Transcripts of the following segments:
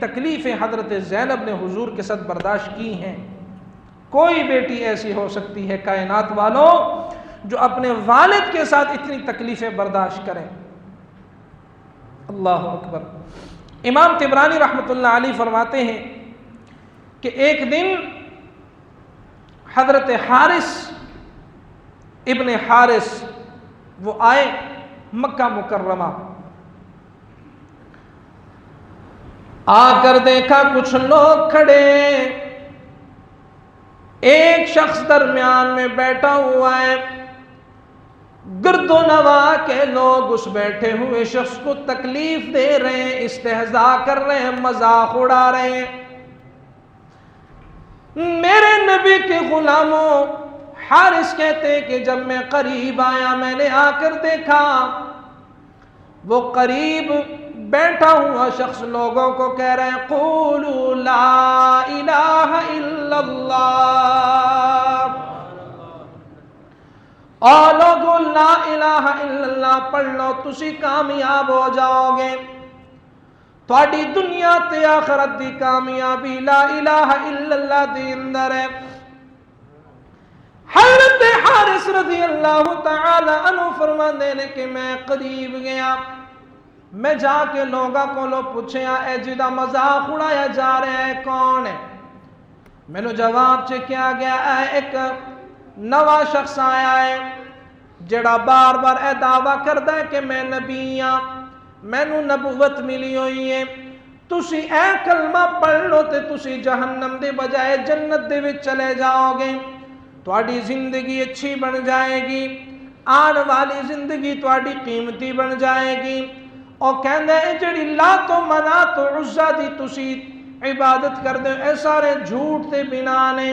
تکلیفیں حضرت زینب نے حضور کے ساتھ برداشت کی ہیں. کوئی بیٹی ایسی ہو سکتی ہے کائنات والوں جو اپنے والد کے ساتھ اتنی تکلیفیں برداشت کریں. اللہ اکبر. امام طبرانی رحمۃ اللہ علیہ فرماتے ہیں کہ ایک دن حضرت حارث ابن حارث وہ آئے مکہ مکرمہ. آ کر دیکھا کچھ لوگ کھڑے، ایک شخص درمیان میں بیٹھا ہوا ہے، گرد و نواح کے لوگ اس بیٹھے ہوئے شخص کو تکلیف دے رہے ہیں، استہزاء کر رہے ہیں، مذاق اڑا رہے ہیں. میرے نبی کے غلاموں، حارث کہتے ہیں کہ جب میں قریب آیا میں نے آ کر دیکھا وہ قریب بیٹھا ہوا شخص لوگوں کو کہہ رہے ہیں قولوا لا الہ الا اللہ، اور لوگوں لا الہ الا اللہ پڑھ لو تسی کامیاب ہو جاؤ گے، تھوڑی دنیا تے آخرت دی کامیابی لا الہ الا اللہ دی اندر ہے. حضرت حارث رضی اللہ تعالی عنہ فرماتے ہیں کہ میں قریب گیا، میں جا کے لوگاں کو پوچھیا اے جدا مذاق اڑایا جا رہا ہے کون ہے؟ میں نے جواب کیا گیا اے ایک نوا شخص آیا ہے جڑا بار بار اے دعویٰ کردا ہے کہ میں نبی ہاں، میں نو نبوت ملی ہوئی ہے، تسی اے کلمہ پڑھ لو تے تسی جہنم دے بجائے جنت دے وچ چلے جاؤ گے، تواڈی زندگی اچھی بن جائے گی، آن والی زندگی تواڈی قیمتی بن جائے گی. اور کہندے ہیں جڑی لات و منات و عزا دی تسی عبادت کر دے اے سارے جھوٹ تے بنا نے،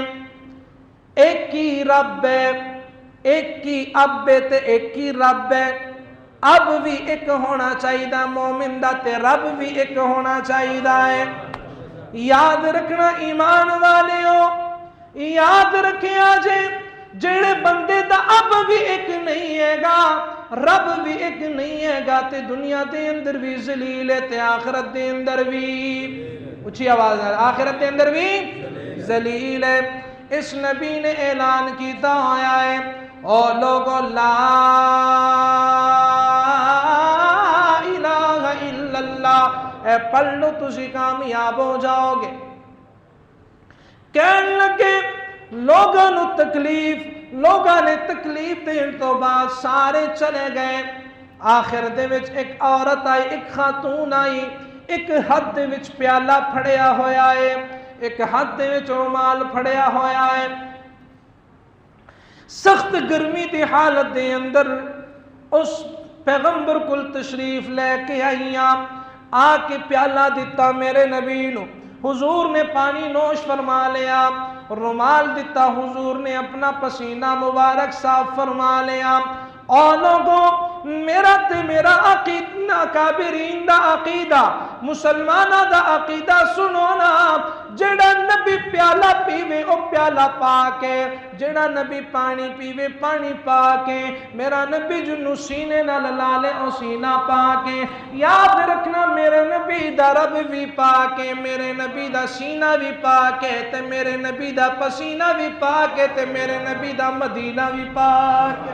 ایک ہی رب ہے، ایک ہی اب ہے تے ایک ہی رب ہے، اب بھی ایک ہونا چاہیے، مومن دا تے رب بھی ایک ہونا چاہیے ہے. یاد رکھنا ایمان والے ہو، یاد رکھیا جے جڑے بندے دا اب بھی ایک نہیں ہے گا، رب بھی ایک نہیں ہے گا تے دنیا دے اندر بھی ذلیل ہے تے آخرت دے اندر بھی، اچھی آواز ہے، آخرت دے اندر بھی ذلیل ہے. اس نبی نے اعلان کیتا ہویا ہے اور لوگوں لا الہ الا اللہ اے پڑھ لو تسی کامیاب ہو جاؤ گے. کہنے لگے لوگوں نے تکلیف دین تو بعد سارے چلے گئے. آخر دے وچ ایک عورت آئی، ایک خاتون آئی، ایک ہاتھ دے وچ پیالہ پھڑیا ہویا ہے، ایک ہاتھ دے وچ رومال پھڑیا ہویا ہے. سخت گرمی دی حالت دے اندر اس پیغمبر کل تشریف لے کے آئیاں، آ کے پیالہ دیتا میرے نبی نو، حضور نے پانی نوش فرما لیا، رومال دیتا، حضور نے اپنا پسینہ مبارک صاف فرما لیا. اور لوگوں میرا تے میرا عقیدہ کابرین دا عقیدہ، مسلمانہ دا عقیدہ سنو نا، جڑا نبی پیالہ پیوے او پیالہ پا کے، جڑا نبی پانی پیوے پانی پا کے، میرا نبی جنو سینے نہ لالے او سینہ پا کے. یاد رکھنا میرے نبی دا رب بھی پا کے، میرے نبی دا سینہ بھی پا کے تے میرے نبی دا پسینہ بھی پا کے تے میرے نبی دا مدینہ بھی پا کے.